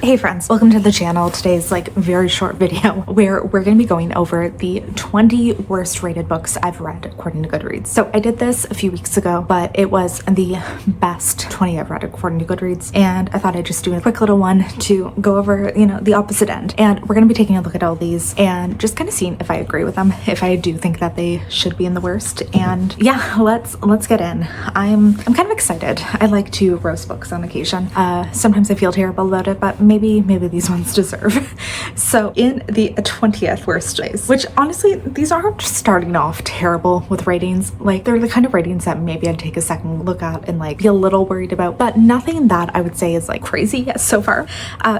Hey friends, welcome to the channel. Today's very short video where we're going to be going over the 20 worst rated books I've read according to Goodreads. So I did this a few weeks ago, but it was the best 20 I've read according to Goodreads, and I thought I'd just do a quick little one to go over, the opposite end. And we're going to be taking a look at all these and just kind of seeing if I agree with them, if I do think that they should be in the worst. And yeah, let's get in. I'm kind of excited. I like to roast books on occasion. Sometimes I feel terrible about it, but maybe these ones deserve. So in the 20th worst place, which honestly, these aren't starting off terrible with ratings. They're the kind of ratings that maybe I'd take a second look at and be a little worried about, but nothing that I would say is crazy yet so far.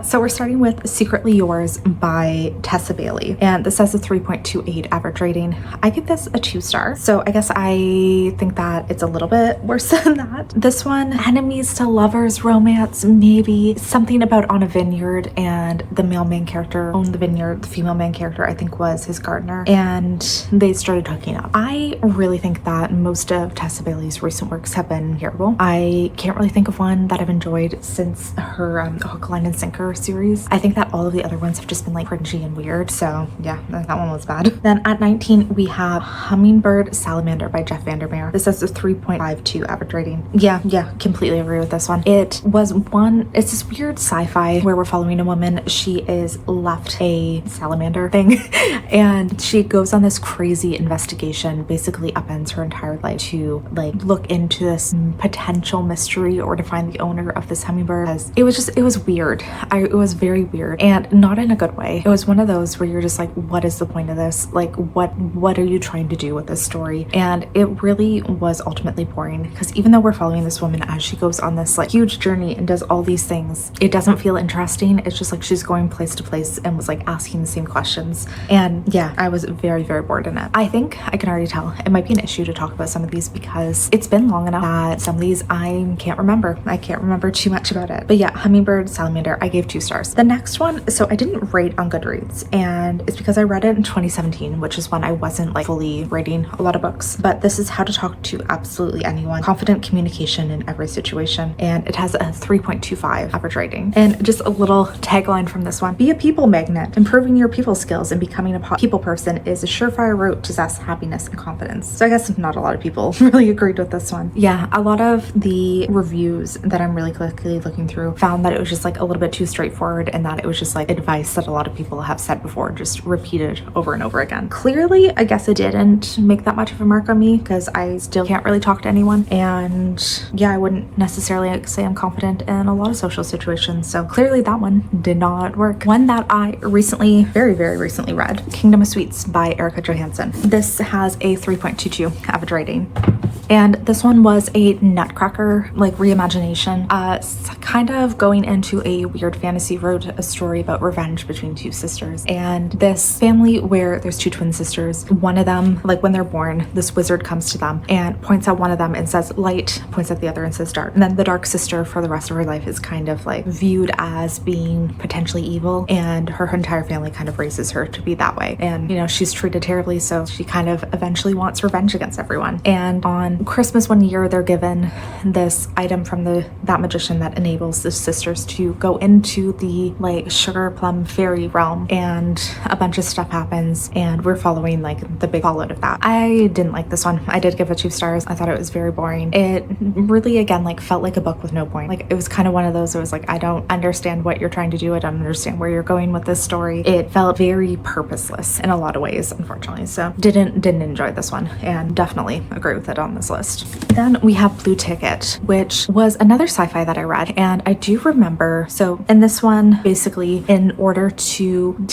So we're starting with Secretly Yours by Tessa Bailey, and this has a 3.28 average rating. I give this a 2-star, so I guess I think that it's a little bit worse than that. This one, enemies to lovers romance, maybe something about on a vineyard, and the male main character owned the vineyard. The female main character, I think, was his gardener, and they started hooking up. I really think that most of Tessa Bailey's recent works have been terrible. I can't really think of one that I've enjoyed since her Hook, Line, and Sinker series. I think that all of the other ones have just been cringy and weird, so yeah, that one was bad. Then at 19, we have Hummingbird Salamander by Jeff Vandermeer. This has a 3.52 average rating. Yeah, completely agree with this one. It's this weird sci-fi where we're following a woman. She is left a salamander thing and she goes on this crazy investigation, basically upends her entire life to look into this potential mystery or to find the owner of this hummingbird. It was weird. It was very weird, and not in a good way. It was one of those where you're just what is the point of this? What are you trying to do with this story? And it really was ultimately boring, because even though we're following this woman as she goes on this huge journey and does all these things, it doesn't feel interesting. It's just she's going place to place and was asking the same questions. And yeah, I was very, very bored in it. I think I can already tell it might be an issue to talk about some of these because it's been long enough that some of these I can't remember. I can't remember too much about it. But yeah, Hummingbird Salamander, I gave 2 stars. The next one, so I didn't rate on Goodreads, and it's because I read it in 2017, which is when I wasn't fully rating a lot of books. But this is How to Talk to Absolutely Anyone, Confident Communication in Every Situation, and it has a 3.25 average rating. And just a little tagline from this one: be a people magnet. Improving your people skills and becoming a people person is a surefire route to success, happiness, and confidence. So I guess not a lot of people really agreed with this one. Yeah, a lot of the reviews that I'm really quickly looking through found that it was just a little bit too straightforward, and that it was just advice that a lot of people have said before, just repeated over and over again. Clearly, I guess it didn't make that much of a mark on me because I still can't really talk to anyone, and yeah, I wouldn't necessarily say I'm confident in a lot of social situations, so clearly that one did not work. One that I recently, very, very recently read, Kingdom of Sweets by Erica Johansson. This has a 3.22 average rating. And this one was a Nutcracker reimagination, kind of going into a weird fantasy, wrote a story about revenge between 2 sisters. And this family where there's 2 twin sisters, one of them, when they're born, this wizard comes to them and points at one of them and says light, points at the other and says dark. And then the dark sister for the rest of her life is kind of viewed as being potentially evil, and her entire family kind of raises her to be that way. And she's treated terribly, so she kind of eventually wants revenge against everyone. And on Christmas one year, they're given this item from that magician that enables the sisters to go into the sugar plum fairy realm, and a bunch of stuff happens, and we're following the big fallout of that. I didn't like this one. I did give it 2 stars. I thought it was very boring. It really, again, felt like a book with no point. It was kind of one of those, it was I don't understand what you're trying to do. I don't understand where you're going with this story. It felt very purposeless in a lot of ways, unfortunately. So didn't enjoy this one, and definitely agree with it on this list. Then we have Blue Ticket, which was another sci-fi that I read, and I do remember, so in this one, basically in order to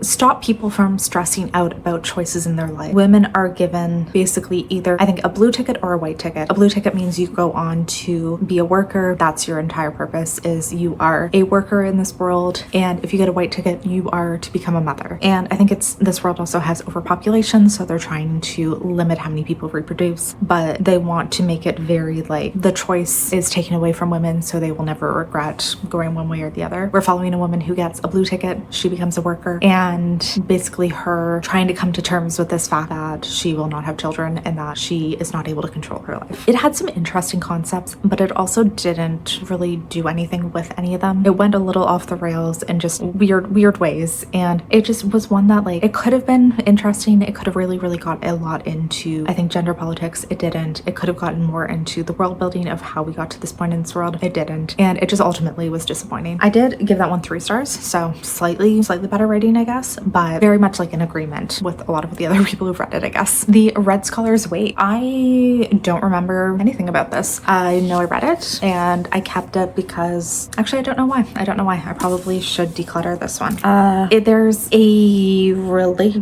stop people from stressing out about choices in their life, women are given basically either, I think, a blue ticket or a white ticket. A blue ticket means you go on to be a worker. That's your entire purpose, is you are a worker in this world. And if you get a white ticket, you are to become a mother. And I think this world also has overpopulation, so they're trying to limit how many people reproduce, but they want to make it very like the choice is taken away from women, so they will never regret going one way or the other. We're following a woman who gets a blue ticket. She becomes a worker, and basically her trying to come to terms with this fact that she will not have children and that she is not able to control her life. It had some interesting concepts, but it also didn't really do anything with any of them. It went a little off the rails in just weird ways, and it just was one that like it could have been interesting. It could have really got a lot into, I think, gender politics. It didn't. It could have gotten more into the world building of how we got to this point in this world. It didn't, and it just ultimately was disappointing. I did give that one 3 stars, so slightly better rating, I guess, but very much like in agreement with a lot of the other people who've read it, I guess. The Red Scholar's Weight. I don't remember anything about this. I know I read it and I kept it because actually I don't know why. I probably should declutter this one.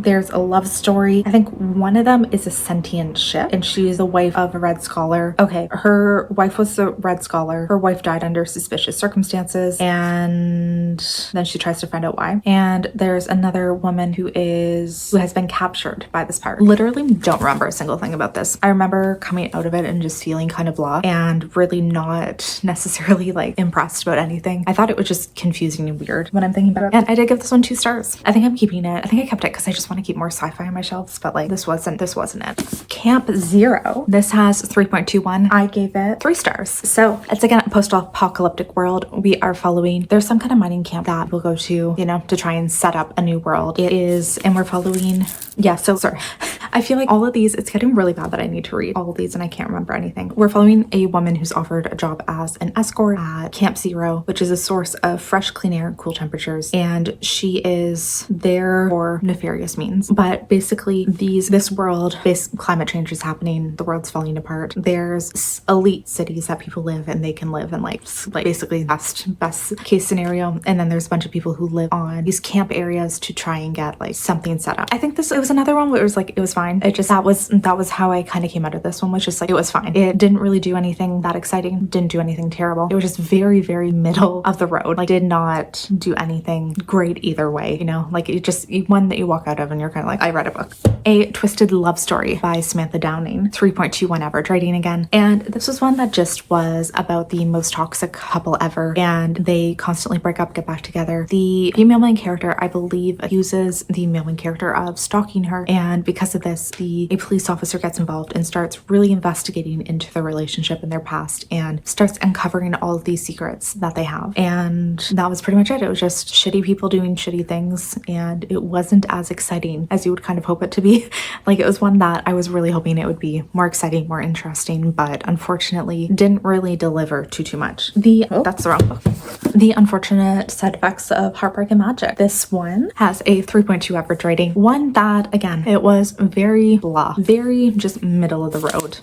There's a love story. I think one of them is a sentient ship, and she's the wife of a Red Scholar. Okay, her wife was a Red Scholar. Her wife died under suspicious circumstances, and then she tries to find out why. And there's another woman who has been captured by this pirate. Literally don't remember a single thing about this. I remember coming out of it and just feeling kind of blah and really not necessarily like impressed about anything. I thought it was just confusing and weird when I'm thinking about it. And I did give this one 2 stars. I think I'm keeping it. I think I kept it because I just want to keep more sci-fi on my shelves, but like this wasn't it. Camp Zero. This has 3.21. I gave it 3 stars. So it's again a post-apocalyptic world. We are following, there's some kind of mining camp that we'll go to, you know, to try and set up a new world. It is, and we're following, yeah, so sorry. I feel like all of these, it's getting really bad that I need to read all of these and I can't remember anything. We're following a woman who's offered a job as an escort at Camp Zero, which is a source of fresh, clean air, cool temperatures, and she is there for nefarious means. But basically this world, climate change is happening, the world's falling apart. There's elite cities that people live and they can live in like basically best case scenario, and then there's a bunch of people who live on these camp areas to try and get like something set up. I think it was another one where it was like it was fine. It just that was how I kind of came out of this one, was just like it was fine. It didn't really do anything that exciting, didn't do anything terrible. It was just very middle of the road. Like did not do anything great either way, you know, like it just one that you walk out of and you're kind of like, I read a book. A Twisted Love Story by Samantha Downing, 3.21 average rating again. And this was one that just was about the most toxic couple ever, and they constantly break up, get back together. The female main character, I believe, accuses the male main character of stalking her, and because of this, a police officer gets involved and starts really investigating into their relationship and their past and starts uncovering all of these secrets that they have. And that was pretty much it. It was just shitty people doing shitty things, and it wasn't as exciting as you would kind of hope it to be. Like it was one that I was really hoping it would be more exciting, more interesting, but unfortunately didn't really deliver too much. That's the wrong book. The Unfortunate Side Effects of Heartbreak and Magic. This one has a 3.2 average rating. One that, again, it was very blah, very just middle of the road.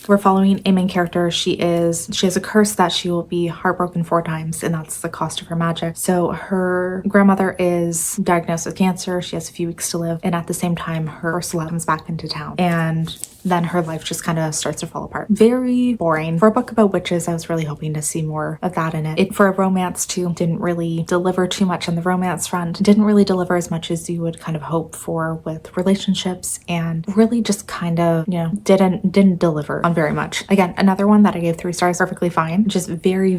We're following a main character. She has a curse that she will be heartbroken 4 times, and that's the cost of her magic. So her grandmother is diagnosed with cancer. She has a few weeks to live, and at the same time, her Ursula comes back into town, and then her life just kind of starts to fall apart. Very boring. For a book about witches, I was really hoping to see more of that in it. For a romance too, didn't really deliver too much on the romance front. Didn't really deliver as much as you would kind of hope for with relationships, and really just kind of, you know, didn't deliver on very much. Again, another one that I gave 3 stars, perfectly fine, just very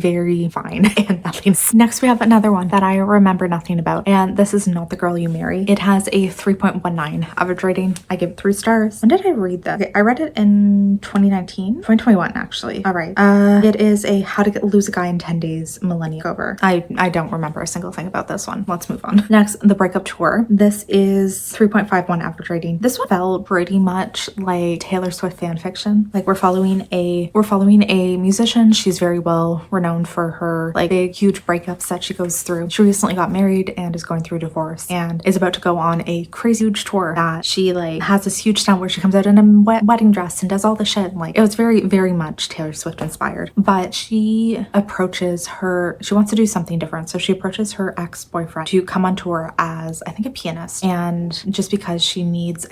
fine and nothing. Next we have another one that I remember nothing about, and this is Not the Girl You Marry. It has a 3.19 average rating. I give it 3 stars. When did I read this? Okay, I read it in 2021 actually. All right. It is a How to Lose a Guy in 10 Days millennial cover. I don't remember a single thing about this one. Let's move on. Next, The Breakup Tour. This is 3.51 average rating. This one felt pretty much like Taylor Swift fan fiction. Like we're following a musician. She's very well renowned for her like big huge breakups that she goes through. She recently got married and is going through divorce and is about to go on a crazy huge tour that she like has this huge town where she comes out in a wedding dress and does all the shit. Like it was very much Taylor Swift inspired, but she wants to do something different. So she approaches her ex-boyfriend to come on tour as, I think, a pianist, and just because she needs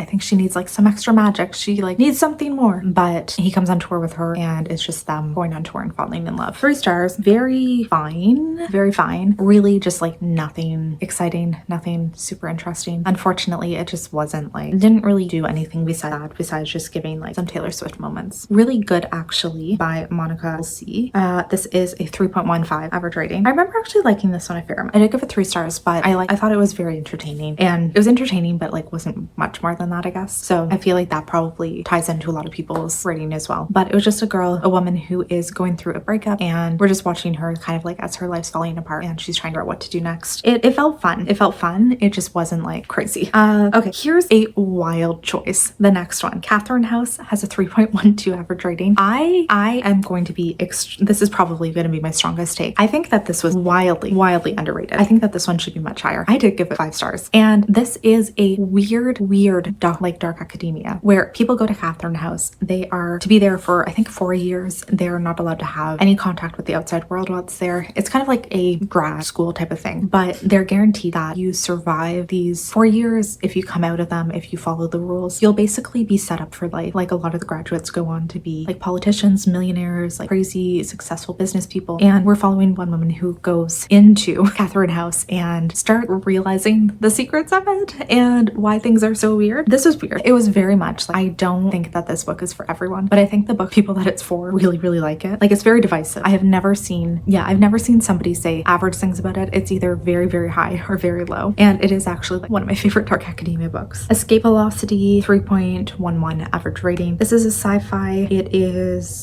like some extra magic, she like needs something more. But he comes on tour with her and it's just them going on tour and falling in love. 3 stars. Very fine, really just like nothing exciting, nothing super interesting. Unfortunately, it just wasn't like, didn't really do anything besides just giving giving like some Taylor Swift moments. Really good actually, by Monica C. This is a 3.15 average rating. I remember actually liking this one a fair amount. I did give it 3 stars, but I thought it was very entertaining, and it was entertaining, but like wasn't much more than that, I guess. So I feel like that probably ties into a lot of people's rating as well. But it was just a woman who is going through a breakup, and we're just watching her kind of like as her life's falling apart and she's trying to figure out what to do next. It felt fun. It felt fun. It just wasn't like crazy. Okay, here's a wild choice. The next one, Catherine House, has a 3.12 average rating. I am going to be, this is probably going to be my strongest take. I think that this was wildly underrated. I think that this one should be much higher. I did give it 5 stars. And this is a weird dark academia where people go to Catherine House. They are to be there for, I think, 4 years. They're not allowed to have any contact with the outside world while it's there. It's kind of like a grad school type of thing, but they're guaranteed that you survive these 4 years. If you come out of them, if you follow the rules, you'll basically be set up for life. Like a lot of the graduates go on to be like politicians, millionaires, like crazy successful business people. And we're following one woman who goes into Catherine House and start realizing the secrets of it and why things are so weird. This was weird. It was very much like, I don't think that this book is for everyone, but I think the book people that it's for really like it. Like, it's very divisive. I've never seen somebody say average things about it. It's either very high or very low. And it is actually like one of my favorite dark academia books. Escape Velocity, 3.11 average rating. This is a sci-fi.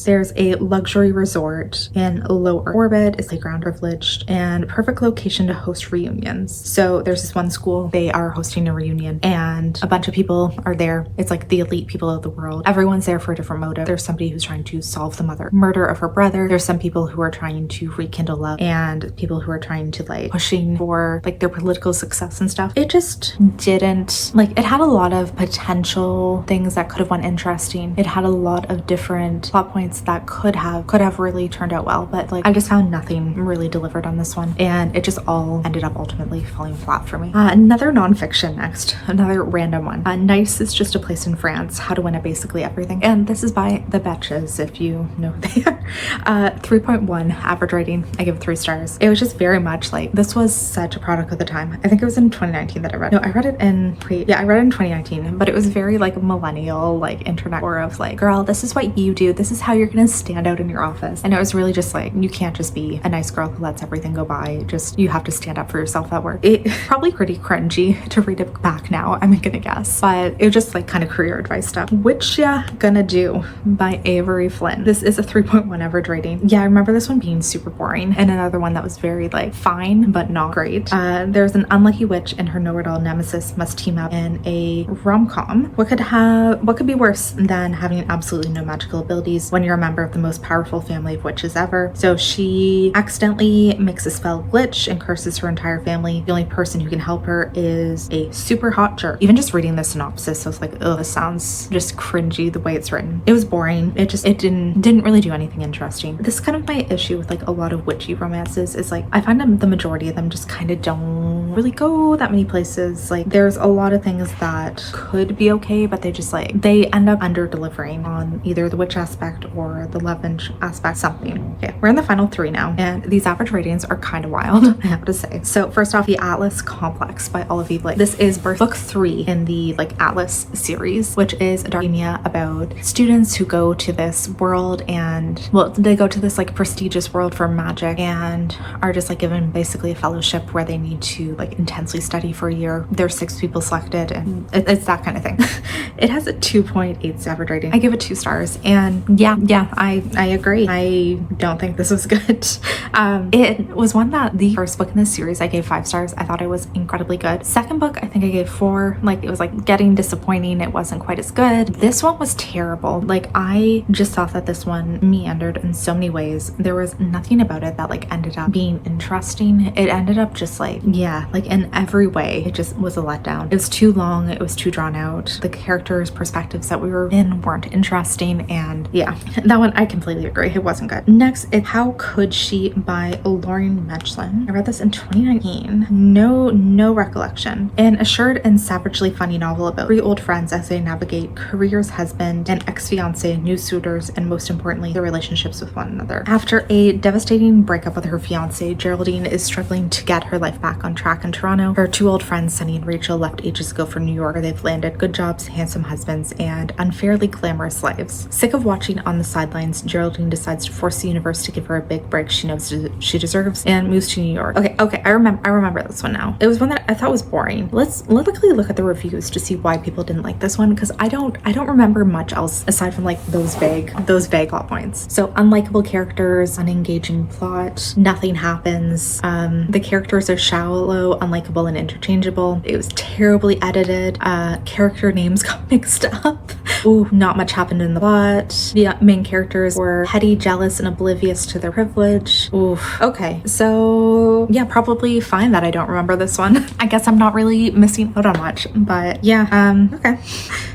There's a luxury resort in low Earth orbit. It's playground privileged and perfect location to host reunions. So there's this one school, they are hosting a reunion and a bunch of people are there. It's like the elite people of the world. Everyone's there for a different motive. There's somebody who's trying to solve the murder of her brother. There's some people who are trying to rekindle love and people who are trying to like pushing for like their political success and stuff. It just didn't, like, it had a lot of potential things that could have went interesting. It had a lot of different plot points that could have really turned out well, but like I just found nothing really delivered on this one, and it just all ended up ultimately falling flat for me. Another nonfiction next, another random one. Nice is just a place in France, how to win at basically everything, and this is by the Betches, if you know who they are. 3.1 average rating. I give it 3 stars. It was just very much like, this was such a product of the time. I think it was in 2019 that I read. No, I read it in 2019, but it was very like millennial, like internet war of like, girl, this is what you do. This is how you're gonna stand out in your office. And it was really just like, you can't just be a nice girl who lets everything go by. Just, you have to stand up for yourself at work. It probably pretty cringy to read it back now, I'm gonna guess, but it was just like kind of career advice stuff. Which Ya Gonna Do by Avery Flynn. This is a 3.1 average rating. Yeah, I remember this one being super boring, and another one that was very like fine but not great. There's an unlucky witch and her know-it-all nemesis must team up in a rom-com. What could be worse than having absolutely no magical abilities when you're a member of the most powerful family of witches ever? So she accidentally makes a spell glitch and curses her entire family. The only person who can help her is a super hot jerk. Even just reading the synopsis, I was like, oh, this sounds just cringy the way it's written. It was boring. It didn't really do anything interesting. This is kind of my issue with like a lot of witchy romances, is like I find the majority of them just kind of don't really go that many places. Like there's a lot of things that could be okay, but they end up under delivering on either the witch aspect or the love aspect, something. Okay, we're in the final 3 now, and these average ratings are kind of wild, I have to say. So first off, The Atlas Complex by Olive Blake. This is book 3 in the like Atlas series, which is a dark academia about students who go to this world, and well, they go to this like prestigious world for magic and are just like given basically a fellowship where they need to like intensely study for a year. There's 6 people selected, and it's that kind of thing. It has a 2.8 average rating. I give it 2 stars, and yeah, I agree. I don't think this was good. It was one that the first book in this series I gave 5 stars. I thought it was incredibly good. Second book I think I gave 4. Like it was like getting disappointing. It wasn't quite as good. This one was terrible. Like I just thought that this one meandered in so many ways. There was nothing about it that like ended up being interesting. It ended up just like, yeah, like in every way it just was a letdown. It was too long. It was too drawn out. The characters' perspectives that we were in weren't interesting, and yeah, that one I completely agree. It wasn't good. Next is How Could She by Lauren Mechlin. I read this in 2019. No recollection. An assured and savagely funny novel about 3 old friends as they navigate careers, husband and ex-fiance, new suitors, and most importantly, their relationships with one another. After a devastating breakup with her fiance, Geraldine is struggling to get her life back on track back in Toronto. Her two old friends, Sunny and Rachel, left ages ago for New York, where they've landed good jobs, handsome husbands, and unfairly glamorous lives. Sick of watching on the sidelines, Geraldine decides to force the universe to give her a big break she knows she deserves and moves to New York. Okay, I remember this one now. It was one that I thought was boring. Let's quickly look at the reviews to see why people didn't like this one, because I don't remember much else aside from like those vague plot points. So unlikable characters, unengaging plot, nothing happens. The characters are shallow, unlikable, and interchangeable. It was terribly edited. Character names got mixed up. Ooh, not much happened in the plot. The main characters were petty, jealous, and oblivious to their privilege. Oof. Okay, so yeah, probably fine that I don't remember this one. I guess I'm not really missing out on much, but yeah, okay.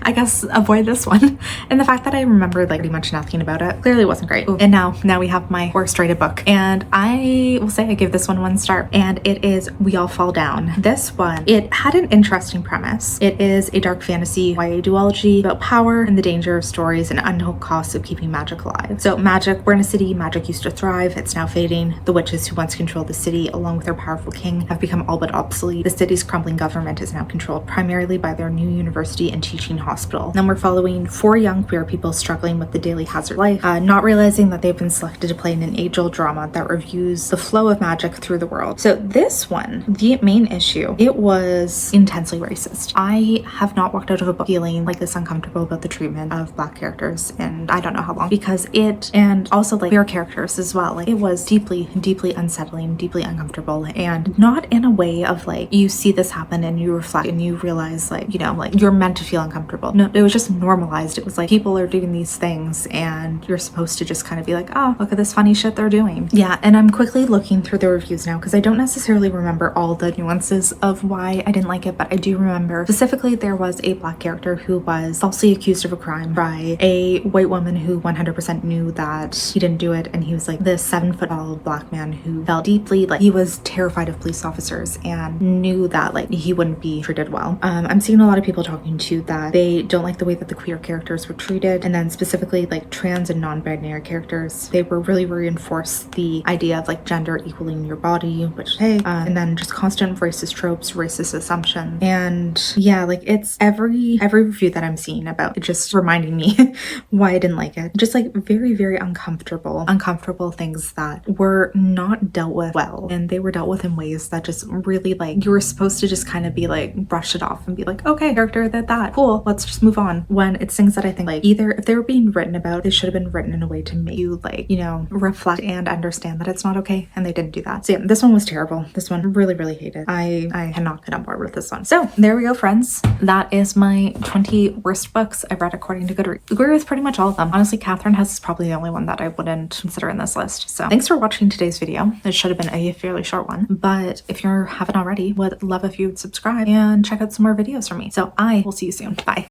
I guess avoid this one. And the fact that I remembered like pretty much nothing about it clearly wasn't great. Ooh. And now we have my worst rated book. And I will say I give this one 1 star. And it is We All Fall Down. This one, it had an interesting premise. It is a dark fantasy YA duology about power and the danger of stories and untold costs of keeping magic alive. So we're in a city, magic used to thrive, it's now fading. The witches who once controlled the city, along with their powerful king, have become all but obsolete. The city's crumbling government is now controlled primarily by their new university and teaching hospital. Then we're following 4 young queer people struggling with the daily hazard life, not realizing that they've been selected to play in an age-old drama that reviews the flow of magic through the world. So this one, the main issue, it was intensely racist. I have not walked out of a book feeling like this uncomfortable about the treatment of Black characters, and I don't know how long, because and also like queer characters as well, like it was deeply unsettling, deeply uncomfortable, and not in a way of like you see this happen and you reflect and you realize like, you know, like you're meant to feel uncomfortable. No, it was just normalized. It was like people are doing these things and you're supposed to just kind of be like, oh, look at this funny shit they're doing. Yeah, and I'm quickly looking through the reviews now because I don't necessarily remember all the nuances of why I didn't like it, but I do remember specifically there was a Black character who was falsely accused of a crime by a white woman who 100% knew that he didn't do it, and he was like this 7-foot-tall Black man who felt deeply like he was terrified of police officers and knew that like he wouldn't be treated well. I'm seeing a lot of people talking to that they don't like the way that the queer characters were treated, and then specifically like trans and non-binary characters, they were really reinforced the idea of like gender equaling your body, which hey, and then just constant racist tropes, racist assumptions, and yeah, like it's every review that I'm seeing about it just reminding me why I didn't like it. Just like very uncomfortable things that were not dealt with well, and they were dealt with in ways that just really like you were supposed to just kind of be like brush it off and be like, okay, character that cool, let's just move on, when it's things that I think like either if they were being written about, they should have been written in a way to make you like, you know, reflect and understand that it's not okay, and they didn't do that. So yeah, this one was terrible. This one really hated. I cannot get on board with this one. So there we go, friends. That is my 20 worst books I've read according to Goodreads. I agree with pretty much all of them. Honestly, Catherine Hess is probably the only one that I wouldn't consider in this list. So thanks for watching today's video. It should have been a fairly short one, but if you haven't already, would love if you would subscribe and check out some more videos from me. So I will see you soon. Bye.